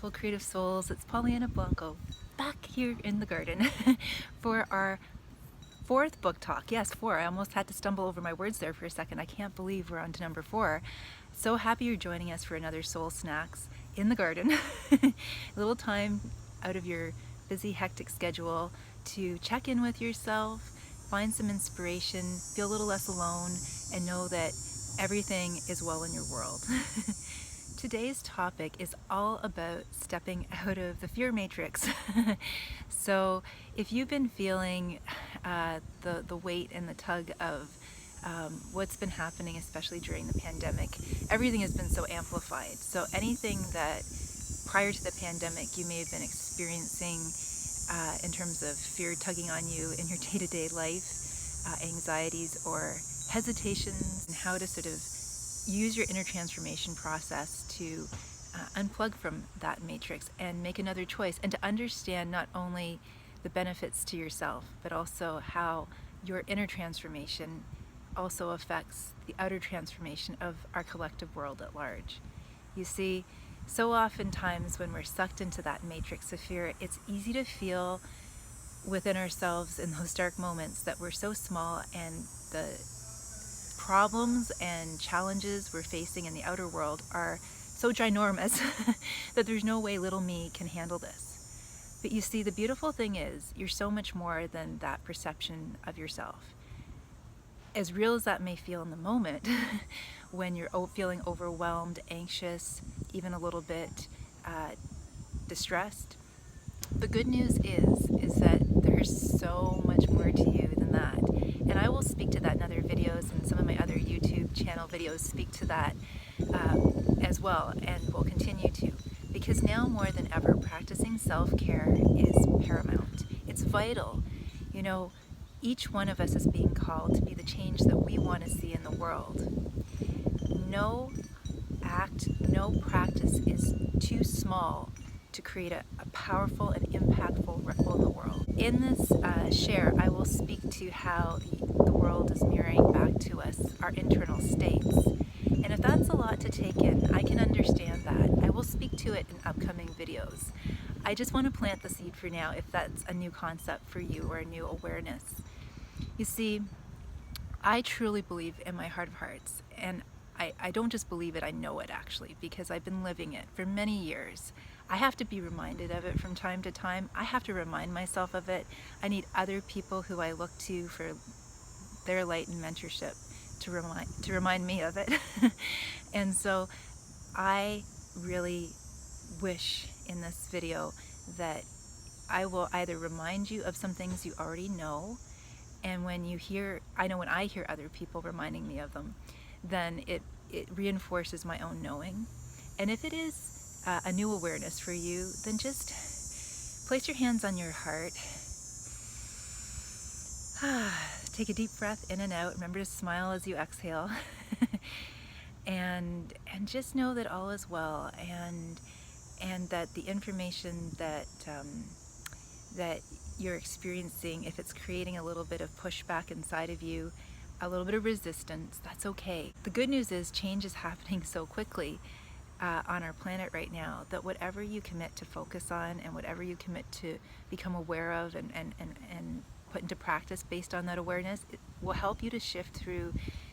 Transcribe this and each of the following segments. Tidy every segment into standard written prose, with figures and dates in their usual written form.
beautiful creative souls. It's Pollyanna Blanco back here in the garden for our fourth book talk. Yes, four. I almost had to stumble over my words there for a second. I can't believe we're on to number 4. So happy you're joining us for another Soul Snacks in the garden. A little time out of your busy, hectic schedule to check in with yourself, find some inspiration, feel a little less alone, and know that everything is well in your world. Today's topic is all about stepping out of the fear matrix. So if you've been feeling the weight and the tug of what's been happening, especially during the pandemic, everything has been so amplified. So anything that prior to the pandemic you may have been experiencing in terms of fear tugging on you in your day-to-day life, anxieties or hesitations, and how to sort of use your inner transformation process to unplug from that matrix and make another choice, and to understand not only the benefits to yourself, but also how your inner transformation also affects the outer transformation of our collective world at large. You see, so oftentimes when we're sucked into that matrix of fear, it's easy to feel within ourselves in those dark moments that we're so small, and the problems and challenges we're facing in the outer world are so ginormous that there's no way little me can handle this. But you see, the beautiful thing is you're so much more than that perception of yourself. As real as that may feel in the moment, when you're feeling overwhelmed, anxious, even a little bit distressed, the good news is that there's so much more to you than that. And I will speak to that in other videos, and some of my other YouTube channel videos speak to that as well, and will continue to. Because now more than ever, practicing self-care is paramount. It's vital. You know, each one of us is being called to be the change that we want to see in the world. No act, no practice is too small to create a powerful and impactful ripple in the world. In this share, I will speak to how the world is mirroring back to us our internal states. And if that's a lot to take in, I can understand that. I will speak to it in upcoming videos. I just want to plant the seed for now, if that's a new concept for you or a new awareness. You see, I truly believe in my heart of hearts, and I don't just believe it, I know it actually, because I've been living it for many years. I have to be reminded of it from time to time. I have to remind myself of it. I need other people who I look to for their light and mentorship to remind me of it. And so I really wish in this video that I will either remind you of some things you already know, and when I hear other people reminding me of them, then it reinforces my own knowing. And if it is a new awareness for you, then just place your hands on your heart. Take a deep breath in and out. Remember to smile as you exhale. and just know that all is well, and that the information that you're experiencing, if it's creating a little bit of pushback inside of you, a little bit of resistance, that's okay. The good news is change is happening so quickly on our planet right now, that whatever you commit to focus on and whatever you commit to become aware of and put into practice based on that awareness, it will help you to shift through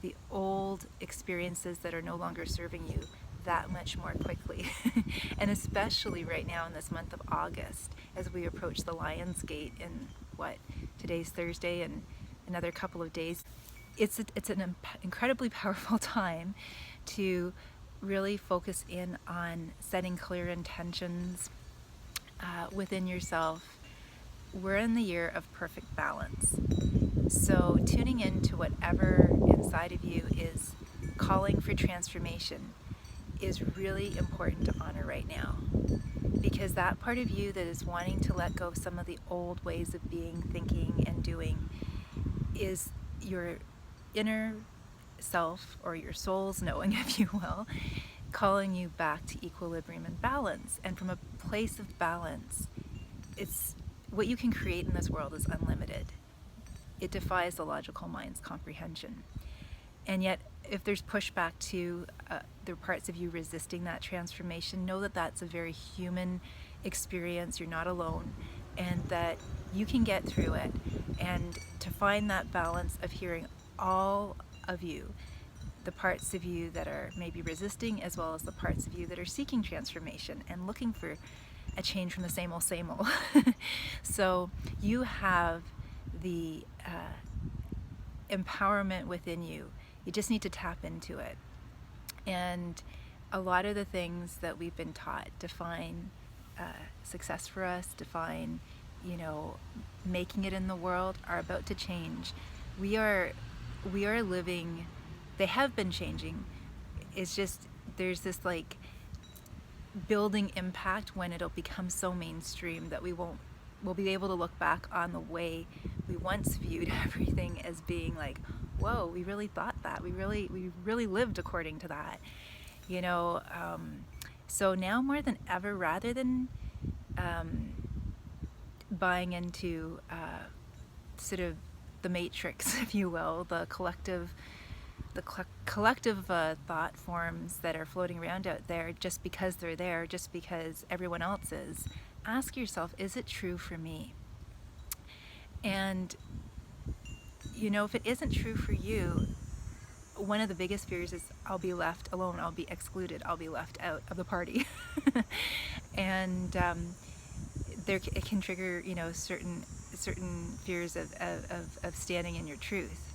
the old experiences that are no longer serving you that much more quickly. And especially right now in this month of August, as we approach the Lion's Gate in today's Thursday, and another couple of days, it's an incredibly powerful time to really focus in on setting clear intentions within yourself. We're in the year of perfect balance. So tuning into whatever inside of you is calling for transformation is really important to honor right now. Because that part of you that is wanting to let go of some of the old ways of being, thinking, and doing is your inner self, or your soul's knowing, if you will, calling you back to equilibrium and balance. And from a place of balance, it's what you can create in this world is unlimited. It defies the logical mind's comprehension. And yet, if there's pushback to there are parts of you resisting that transformation, know that that's a very human experience. You're not alone, and that you can get through it. And to find that balance of hearing all of you, the parts of you that are maybe resisting, as well as the parts of you that are seeking transformation and looking for a change from the same old, same old. So you have the empowerment within you. You just need to tap into it. And a lot of the things that we've been taught define success for us, define, making it in the world, are about to change. We are living, they have been changing. It's just, there's this like building impact when it'll become so mainstream that we'll be able to look back on the way we once viewed everything as being like, whoa, we really thought that, we really lived according to that, so now more than ever, rather than buying into sort of the matrix, if you will, the collective thought forms that are floating around out there just because they're there, just because everyone else is, ask yourself, is it true for me? And if it isn't true for you, one of the biggest fears is I'll be left alone, I'll be excluded, I'll be left out of the party. And it can trigger certain fears of standing in your truth.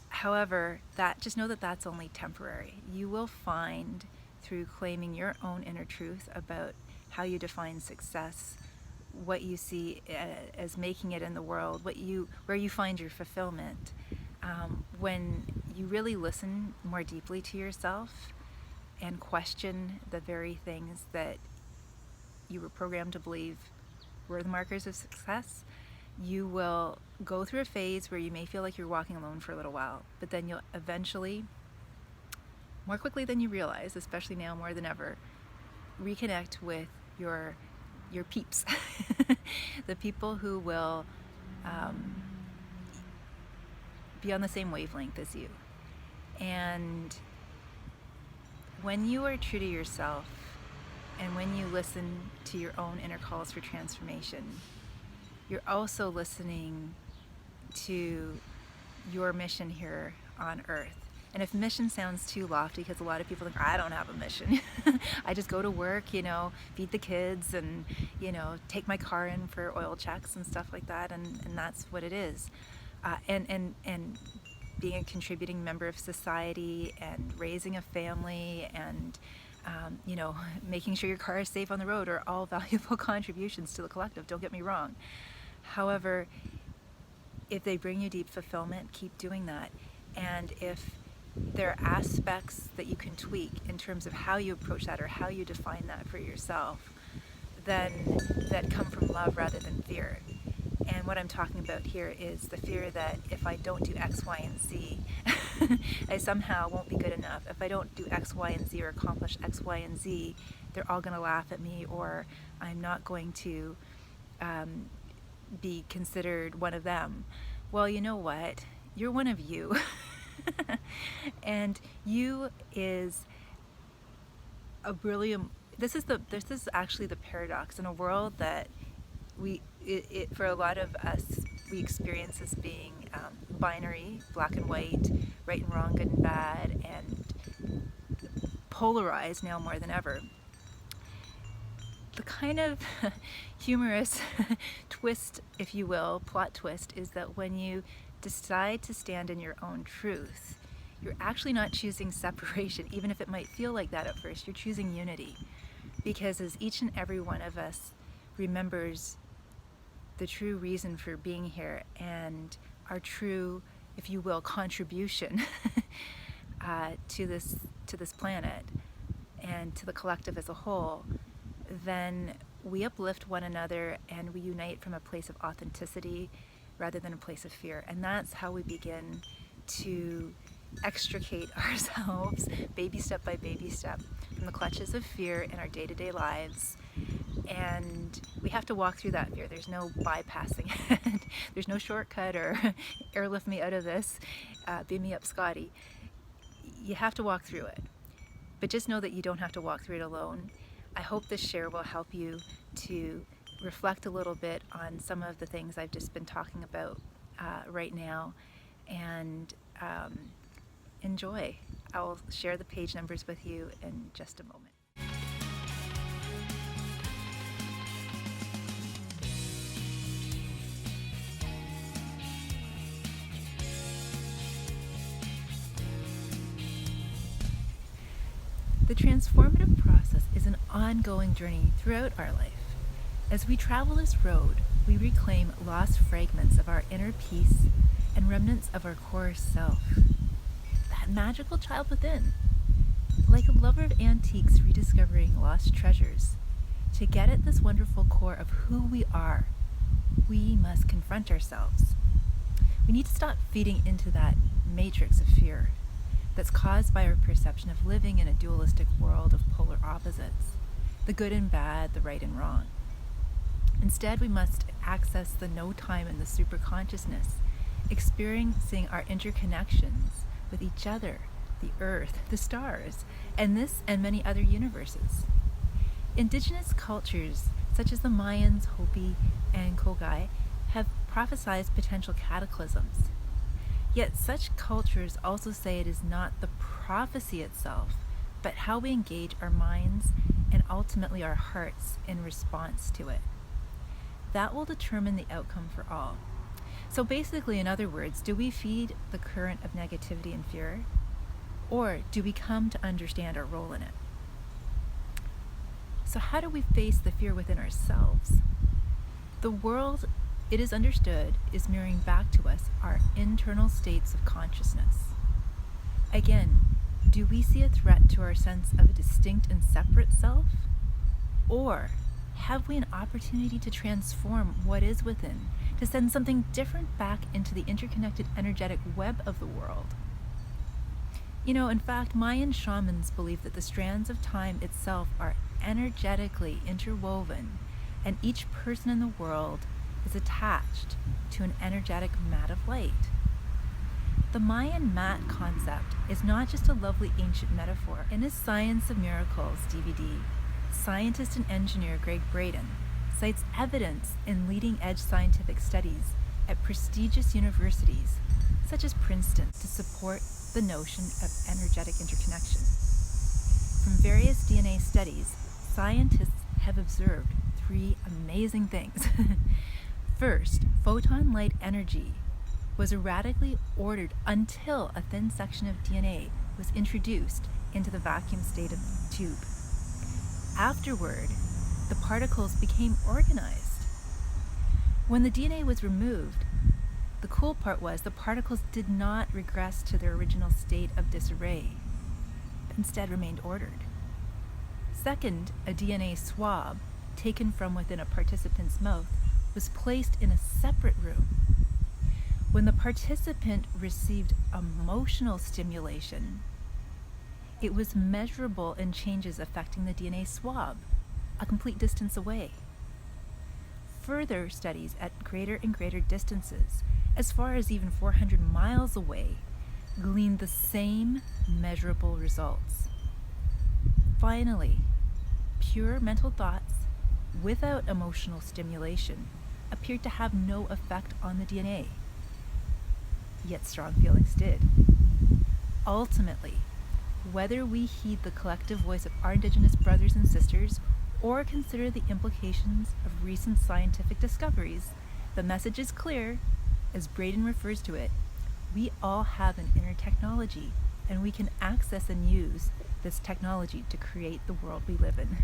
However, just know that that's only temporary. You will find, through claiming your own inner truth about how you define success, what you see as making it in the world, where you find your fulfillment, when you really listen more deeply to yourself and question the very things that you were programmed to believe were the markers of success. You will go through a phase where you may feel like you're walking alone for a little while, but then you'll eventually, more quickly than you realize, especially now more than ever, reconnect with your peeps, the people who will be on the same wavelength as you. And when you are true to yourself, and when you listen to your own inner calls for transformation, you're also listening to your mission here on earth. And if mission sounds too lofty, because a lot of people think, I don't have a mission. I just go to work, feed the kids and, take my car in for oil checks and stuff like that. And that's what it is. And being a contributing member of society and raising a family and, making sure your car is safe on the road are all valuable contributions to the collective. Don't get me wrong. However, if they bring you deep fulfillment, keep doing that. And if there are aspects that you can tweak in terms of how you approach that or how you define that for yourself, then that come from love rather than fear. And what I'm talking about here is the fear that if I don't do X, Y, and Z, I somehow won't be good enough. If I don't do X, Y, and Z or accomplish X, Y, and Z, they're all going to laugh at me, or I'm not going to be considered one of them. Well, you know what? You're one of you. And you is a brilliant, this is actually the paradox in a world that for a lot of us, we experience as being binary, black and white, right and wrong, good and bad, and polarized now more than ever. The kind of humorous twist, if you will, plot twist, is that when you decide to stand in your own truth, you're actually not choosing separation, even if it might feel like that at first. You're choosing unity, because as each and every one of us remembers the true reason for being here and our true, if you will, contribution to this planet and to the collective as a whole, then we uplift one another and we unite from a place of authenticity rather than a place of fear. And that's how we begin to extricate ourselves, baby step by baby step, from the clutches of fear in our day-to-day lives. And we have to walk through that fear. There's no bypassing it. There's no shortcut or airlift me out of this, beam me up, Scotty. You have to walk through it. But just know that you don't have to walk through it alone. I hope this share will help you to reflect a little bit on some of the things I've just been talking about right now, and enjoy. I'll share the page numbers with you in just a moment. The transformative process is an ongoing journey throughout our life. As we travel this road, we reclaim lost fragments of our inner peace and remnants of our core self. That magical child within. Like a lover of antiques rediscovering lost treasures, to get at this wonderful core of who we are, we must confront ourselves. We need to stop feeding into that matrix of fear that's caused by our perception of living in a dualistic world of polar opposites, the good and bad, the right and wrong. Instead, we must access the no time and the superconsciousness, experiencing our interconnections with each other, the earth, the stars, and this and many other universes. Indigenous cultures such as the Mayans, Hopi, and Kogai have prophesied potential cataclysms. Yet such cultures also say it is not the prophecy itself, but how we engage our minds and ultimately our hearts in response to it. That will determine the outcome for all. So basically, in other words, do we feed the current of negativity and fear, or do we come to understand our role in it? So how do we face the fear within ourselves? The world, it is understood, is mirroring back to us our internal states of consciousness. Again, do we see a threat to our sense of a distinct and separate self? Or have we an opportunity to transform what is within, to send something different back into the interconnected energetic web of the world? In fact, Mayan shamans believe that the strands of time itself are energetically interwoven, and each person in the world is attached to an energetic mat of light. The Mayan mat concept is not just a lovely ancient metaphor. In his Science of Miracles DVD, scientist and engineer Greg Braden cites evidence in leading-edge scientific studies at prestigious universities, such as Princeton, to support the notion of energetic interconnection. From various DNA studies, scientists have observed three amazing things. First, photon light energy was erratically ordered until a thin section of DNA was introduced into the vacuum state of the tube. Afterward, the particles became organized. When the DNA was removed, the cool part was the particles did not regress to their original state of disarray, but instead remained ordered. Second, a DNA swab taken from within a participant's mouth was placed in a separate room. When the participant received emotional stimulation, it was measurable in changes affecting the DNA swab, a complete distance away. Further studies at greater and greater distances, as far as even 400 miles away, gleaned the same measurable results. Finally, pure mental thoughts without emotional stimulation appeared to have no effect on the DNA, yet strong feelings did. Ultimately, whether we heed the collective voice of our Indigenous brothers and sisters or consider the implications of recent scientific discoveries, the message is clear. As Braden refers to it, we all have an inner technology, and we can access and use this technology to create the world we live in.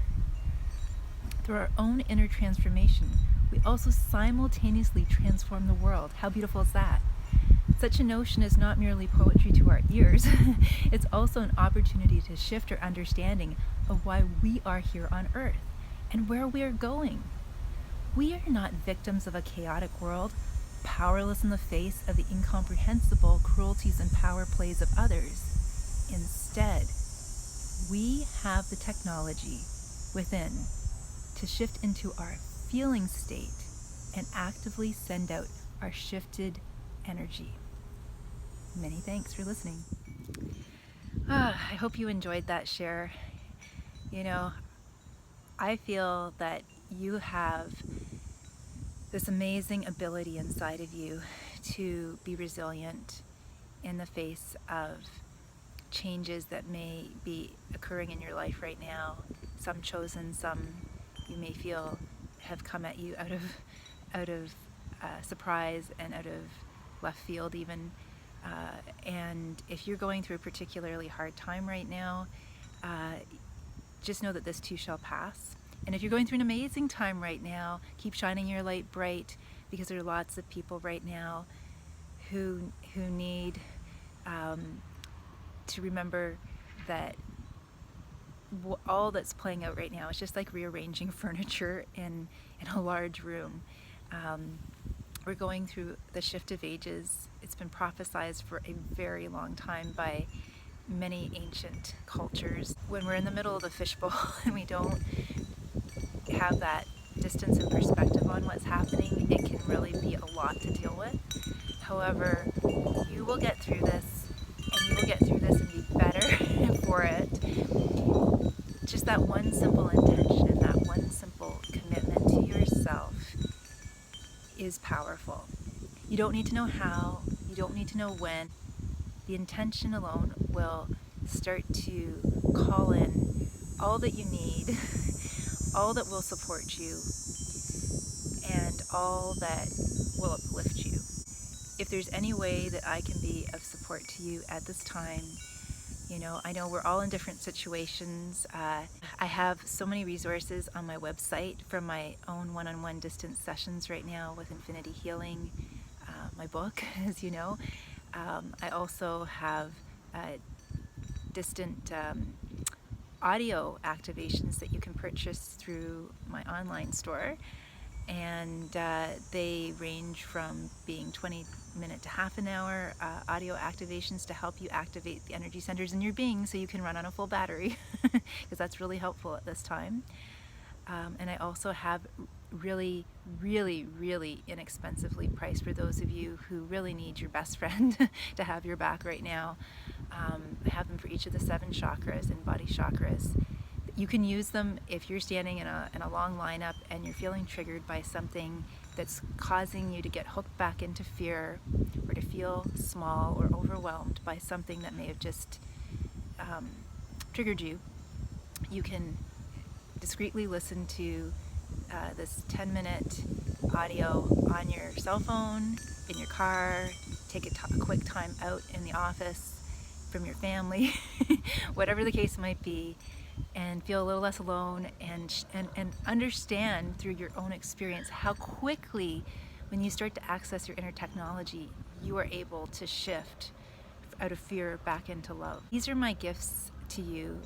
Through our own inner transformation, we also simultaneously transform the world. How beautiful is that? Such a notion is not merely poetry to our ears, it's also an opportunity to shift our understanding of why we are here on Earth and where we are going. We are not victims of a chaotic world, powerless in the face of the incomprehensible cruelties and power plays of others. Instead, we have the technology within to shift into our feeling state and actively send out our shifted energy. Many thanks for listening. I hope you enjoyed that share. You know, I feel that you have this amazing ability inside of you to be resilient in the face of changes that may be occurring in your life right now. Some chosen, some you may feel have come at you out of surprise and out of left field even. And if you're going through a particularly hard time right now, just know that this too shall pass. And if you're going through an amazing time right now, keep shining your light bright, because there are lots of people right now who need to remember that all that's playing out right now is just like rearranging furniture in a large room. We're going through the shift of ages. It's been prophesized for a very long time by many ancient cultures. When we're in the middle of the fishbowl and we don't have that distance and perspective on what's happening, it can really be a lot to deal with. However, you will get through this, and you will get through this and be better for it. Just that one simple intention and that one simple commitment to yourself is powerful. You don't need to know how, you don't need to know when. The intention alone will start to call in all that you need, all that will support you, and all that will uplift you. If there's any way that I can be of support to you at this time, I know we're all in different situations. I have so many resources on my website from my own one-on-one distance sessions right now with Infinity Healing, my book, as you know. I also have distant audio activations that you can purchase through my online store, and they range from being 20-minute to half an hour audio activations to help you activate the energy centers in your being so you can run on a full battery, because that's really helpful at this time. And I also have really, really, really inexpensively priced for those of you who really need your best friend to have your back right now. I have them for each of the 7 chakras and body chakras. You can use them if you're standing in a long lineup and you're feeling triggered by something that's causing you to get hooked back into fear, or to feel small or overwhelmed by something that may have just triggered you. You can discreetly listen to this 10-minute audio on your cell phone, in your car, take a quick time out in the office, from your family, whatever the case might be, and feel a little less alone, and understand through your own experience how quickly, when you start to access your inner technology, you are able to shift out of fear back into love. These are my gifts to you,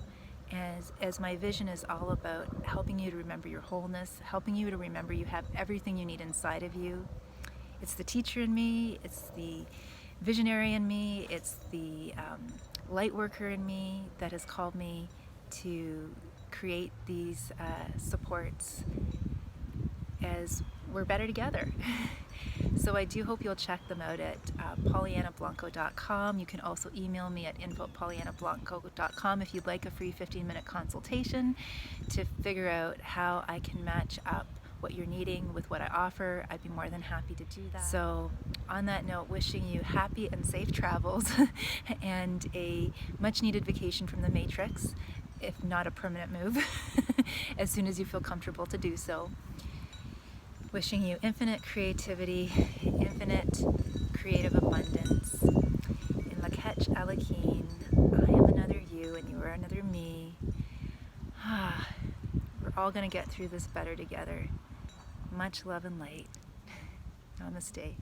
as my vision is all about helping you to remember your wholeness, helping you to remember you have everything you need inside of you. It's the teacher in me, it's the visionary in me, it's the light worker in me that has called me to create these supports as we're better together. So I do hope you'll check them out at PollyannaBlanco.com. You can also email me at info@PollyannaBlanco.com if you'd like a free 15-minute consultation to figure out how I can match up what you're needing with what I offer. I'd be more than happy to do that. So on that note, wishing you happy and safe travels and a much needed vacation from the Matrix, if not a permanent move, as soon as you feel comfortable to do so. Wishing you infinite creativity, infinite creative abundance. In Lakech Alakeen, I am another you and you are another me. We're all going to get through this better together. Much love and light. Namaste.